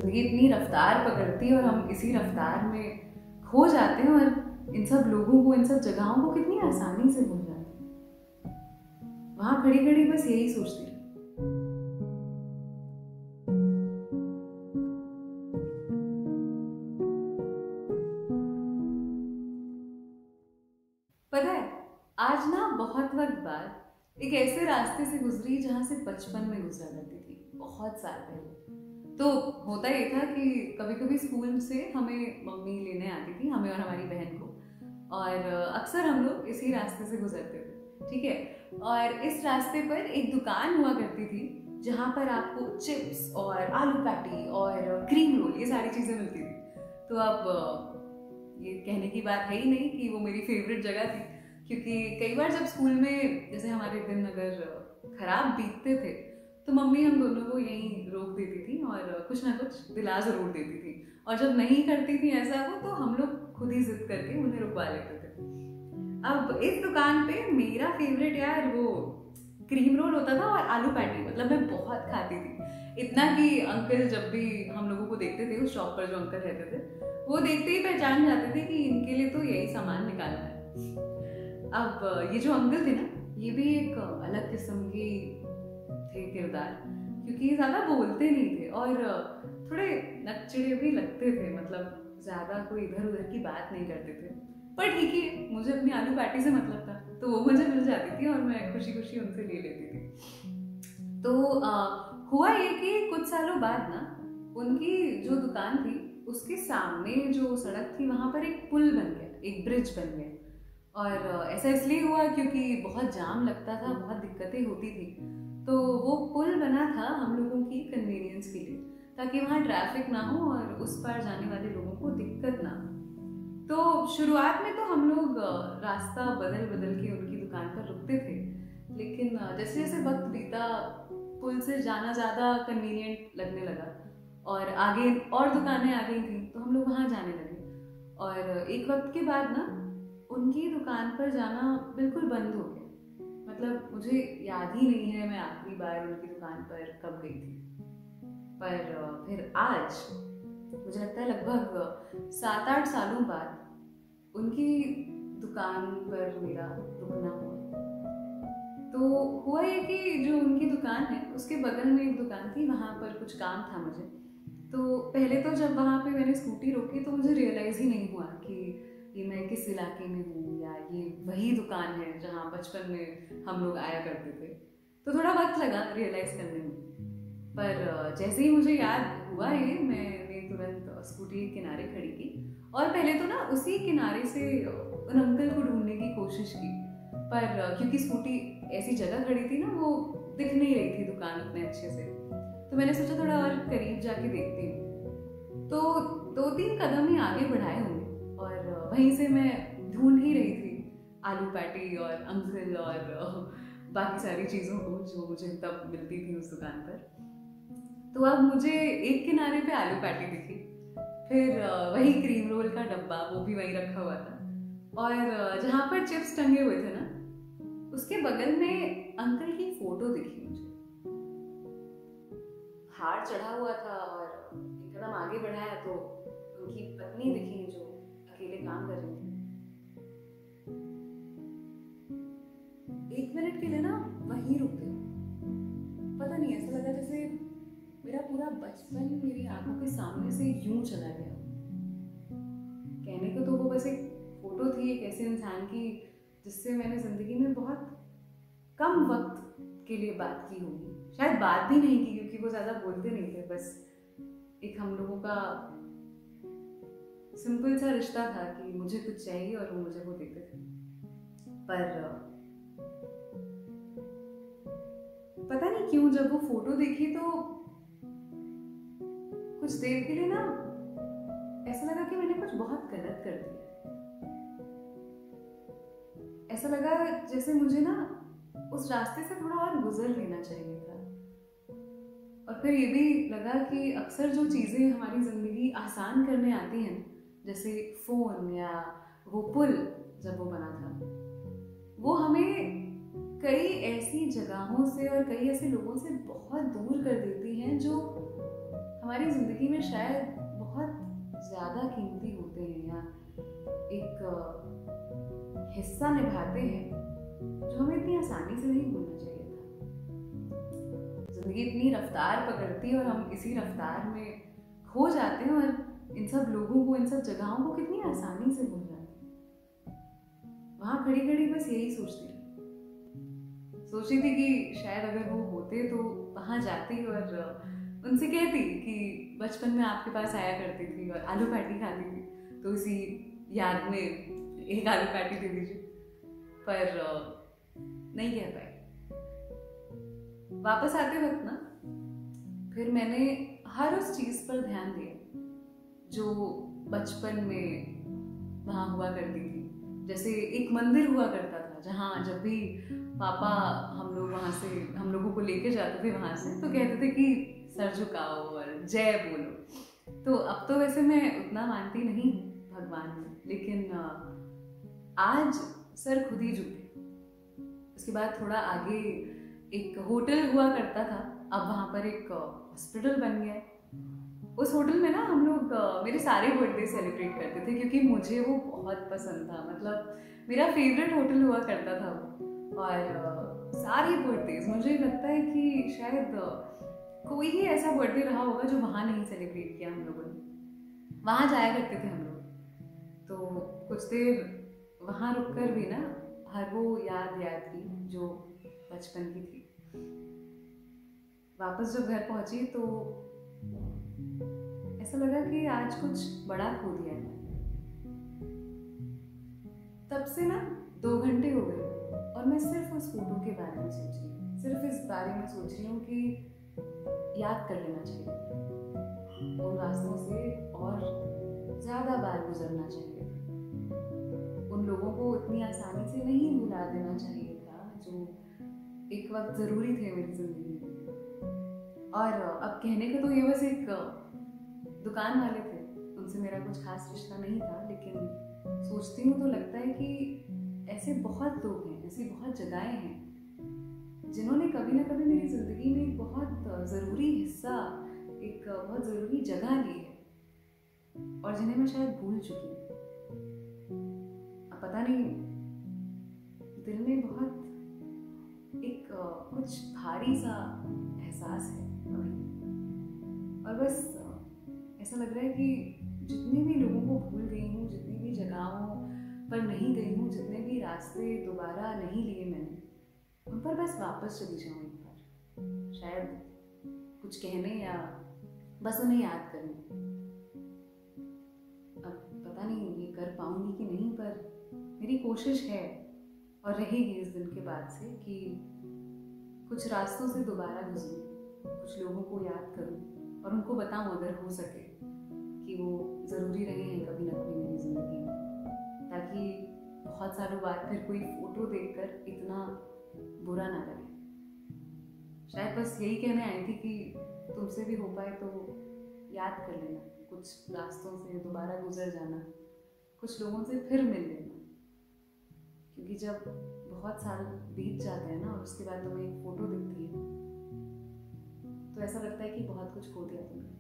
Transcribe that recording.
ज़िंदगी इतनी रफ्तार पकड़ती है और हम इसी रफ्तार में खो जाते हैं और इन सब लोगों को, इन सब जगहों को कितनी आसानी से भूल जाते हैं। वहां खड़ी खड़ी बस यही सोचती रही। पता है, आज ना बहुत वक्त बाद एक ऐसे रास्ते से गुजरी जहां से बचपन में गुजरा करती थी, बहुत साल पहले। तो होता ये था कि कभी कभी स्कूल से हमें मम्मी लेने आती थी, हमें और हमारी बहन को, और अक्सर हम लोग इसी रास्ते से गुजरते थे, ठीक है। और इस रास्ते पर एक दुकान हुआ करती थी जहाँ पर आपको चिप्स और आलू पैटी और क्रीम रोल, ये सारी चीज़ें मिलती थी। तो अब ये कहने की बात है ही नहीं कि वो मेरी फेवरेट जगह थी, क्योंकि कई बार जब स्कूल में जैसे हमारे दिन अगर खराब बीतते थे तो मम्मी हम दोनों को यहीं रोक देती थी और कुछ ना कुछ दिला ज़रूर देती थी। और जब नहीं करती थी ऐसा वो, तो हम लोग खुद ही जिद करके उन्हें रुकवा लेते थे। अब इस दुकान पे मेरा फेवरेट यार वो क्रीम रोल होता था और आलू पैटी, मतलब मैं बहुत खाती थी। इतना कि अंकल जब भी हम लोगों को देखते थे, उस शॉप पर जो अंकल रहते थे, वो देखते ही पहचान जाते थे कि इनके लिए तो यही सामान निकालना है। अब ये जो अंकल थे ना, ये भी एक अलग किस्म के थे किरदार, क्योंकि ये ज्यादा बोलते नहीं थे और थोड़े नकचिड़े भी लगते थे, मतलब ज्यादा कोई इधर उधर की बात नहीं करते थे। पर ठीक है, मुझे अपनी आलू पैटी से मतलब था, तो वो मुझे मिल जाती थी और मैं खुशी खुशी उनसे ले लेती थी। तो हुआ ये कि कुछ सालों बाद ना उनकी जो दुकान थी उसके सामने जो सड़क थी वहां पर एक पुल बन गया, एक ब्रिज बन गया। और ऐसा इसलिए हुआ क्योंकि बहुत जाम लगता था, बहुत दिक्कतें होती थी। तो वो पुल बना था हम लोगों की कन्वीनियंस के लिए, ताकि वहाँ ट्रैफिक ना हो और उस पार जाने वाले लोगों को दिक्कत ना हो। तो शुरुआत में तो हम लोग रास्ता बदल बदल के उनकी दुकान पर रुकते थे, लेकिन जैसे जैसे वक्त बीता पुल से जाना ज़्यादा कन्वीनियंट लगने लगा और आगे और दुकानें आ गई थी, तो हम लोग वहाँ जाने लगे। और एक वक्त के बाद ना उनकी दुकान पर जाना बिल्कुल बंद हो गया। मतलब मुझे याद ही नहीं है मैं आखिरी बार उनकी दुकान पर कब गई थी। पर फिर आज मुझे लगता है लगभग 7-8 सालों बाद उनकी दुकान पर मेरा रुकना हुआ। तो हुआ ये कि जो उनकी दुकान है उसके बगल में एक दुकान थी, वहाँ पर कुछ काम था मुझे। तो पहले तो जब वहाँ पे मैंने स्कूटी रोकी तो मुझे रियलाइज़ ही नहीं हुआ कि ये मैं किस इलाके में हूँ, या ये वही दुकान है जहाँ बचपन में हम लोग आया करते थे। तो थोड़ा वक्त लगा रियलाइज़ करने में। पर जैसे ही मुझे याद हुआ ये, मैंने तुरंत स्कूटी के किनारे खड़ी की और पहले तो ना उसी किनारे से उन अंकल को ढूंढने की कोशिश की। पर क्योंकि स्कूटी ऐसी जगह खड़ी थी ना, वो दिख नहीं रही थी दुकान उतने अच्छे से, तो मैंने सोचा थोड़ा और करीब जाके देखती हूँ। तो 2-3 कदम ही आगे बढ़ाए होंगे और वहीं से मैं ढूंढ ही रही थी आलू पैटी और अंकल और बाकी सारी चीज़ों को जो मुझे तब मिलती थी उस दुकान पर। तो अब मुझे एक किनारे पे आलू पैटी दिखी, फिर वही क्रीम रोल का डब्बा, वो भी वहीं रखा हुआ था, और जहाँ पर चिप्स टंगे हुए थे ना, उसके बगल में अंकल की फोटो दिखी मुझे। हार चढ़ा हुआ था और एक कदम आगे बढ़ाया तो उनकी पत्नी दिखी जो अकेले काम कर रही थी। 1 मिनट के लिए ना वहीं रुक गई। पता नहीं, ऐसा लगा जैसे मेरा पूरा बचपन मेरी आंखों के सामने से यूं चला गया। कहने को तो वो बस एक फोटो थी एक ऐसे इंसान की जिससे मैंने जिंदगी में बहुत कम वक्त के लिए बात की होगी, शायद बात भी नहीं की क्योंकि वो ज्यादा बोलते नहीं थे। बस एक हम लोगों का सिंपल सा रिश्ता था कि मुझे कुछ चाहिए और वो मुझे वो देते थे। पर पता नहीं क्यों जब वो फोटो देखी तो कुछ देर के लिए ना ऐसा लगा कि मैंने कुछ बहुत गलत कर दिया। ऐसा लगा जैसे मुझे ना उस रास्ते से थोड़ा और गुजर लेना चाहिए था। और फिर ये भी लगा कि अक्सर जो चीज़ें हमारी ज़िंदगी आसान करने आती हैं, जैसे फ़ोन या वो पुल जब वो बना था, वो हमें कई ऐसी जगहों से और कई ऐसे लोगों से बहुत दूर कर देती हैं जो हमारी ज़िंदगी में शायद बहुत ज़्यादा कीमती होते हैं या एक हिस्सा निभाते हैं जो हमें इतनी आसानी से नहीं भूलना चाहिए था। ज़िंदगी इतनी रफ्तार पकड़ती है और हम इसी रफ्तार में खो जाते हैं और इन सब लोगों को, इन सब जगहों को कितनी आसानी से भूल जाते हैं। वहाँ खड़ी खड़ी बस यही सोचती थी कि शायद अगर वो होते तो वहाँ जाती और उनसे कहती कि बचपन में आपके पास आया करती थी और आलू पैटी खाती थी, तो इसी याद में एक आलू पैटी दे दीजिए। पर नहीं कह पाई। वापस आते वक्त ना फिर मैंने हर उस चीज़ पर ध्यान दिया जो बचपन में वहाँ हुआ करती थी। जैसे एक मंदिर हुआ करता था जहाँ जब भी पापा हम लोगों को लेके जाते थे वहाँ से, तो कहते थे कि सर झुकाओ और जय बोलो। तो अब तो वैसे मैं उतना मानती नहीं भगवान में, लेकिन आज सर खुद ही झुके। उसके बाद थोड़ा आगे एक होटल हुआ करता था, अब वहाँ पर एक हॉस्पिटल बन गया है। उस होटल में ना हम लोग मेरे सारे बर्थडे सेलिब्रेट करते थे क्योंकि मुझे वो बहुत पसंद था। मतलब मेरा फेवरेट होटल हुआ करता था वो। और सारे बर्थडे मुझे लगता है कि शायद कोई ही ऐसा बर्थडे रहा होगा जो वहाँ नहीं सेलिब्रेट किया हम लोगों ने। वहाँ जाया करते थे हम लोग, तो कुछ देर वहाँ रुककर भी ना हर वो याद की जो बचपन की थी। वापस जब घर पहुंची तो ऐसा लगा कि आज कुछ बड़ा खो दिया है। तब से ना 2 घंटे हो गए और मैं सिर्फ उस फोटो के बारे में सोच रही हूँ, सिर्फ इस बारे में सोच रही हूँ कि याद कर लेना चाहिए, उन रास्तों से और ज़्यादा बार गुजरना चाहिए, उन लोगों को इतनी आसानी से नहीं भुला देना चाहिए था जो एक वक्त ज़रूरी थे मेरी ज़िंदगी में। और अब कहने को तो ये बस एक दुकान वाले थे, उनसे मेरा कुछ खास रिश्ता नहीं था, लेकिन सोचती हूँ तो लगता है कि ऐसे बहुत लोग हैं, ऐसी बहुत जगहें हैं जिन्होंने कभी ना कभी मेरी ज़िंदगी में एक बहुत ज़रूरी हिस्सा, एक बहुत ज़रूरी जगह ली है और जिन्हें मैं शायद भूल चुकी हूँ। अब पता नहीं, दिल में बहुत एक कुछ भारी सा एहसास है अभी, और बस ऐसा लग रहा है कि जितने भी लोगों को भूल गई हूँ, जितनी भी जगहों पर नहीं गई हूँ, जितने भी रास्ते दोबारा नहीं लिए मैंने, उन पर बस वापस चली जाऊँ एक बार, शायद कुछ कहने या बस उन्हें याद करने। अब पता नहीं ये कर पाऊंगी कि नहीं, पर मेरी कोशिश है और रहेगी इस दिन के बाद से कि कुछ रास्तों से दोबारा गुजरूं, कुछ लोगों को याद करूं और उनको बताऊं अगर हो सके कि वो ज़रूरी रहे हैं कभी ना कभी मेरी ज़िंदगी में, ताकि बहुत सालों बाद फिर कोई फ़ोटो देखकर इतना बुरा ना लगे। शायद बस यही कहने आई थी कि तुमसे भी हो पाए तो याद कर लेना, कुछ रास्तों से दोबारा गुजर जाना, कुछ लोगों से फिर मिल लेना, क्योंकि जब बहुत साल बीत जाते हैं ना और उसके बाद तुम्हें एक फ़ोटो दिखती है तो ऐसा लगता है कि बहुत कुछ खो दिया तुमने।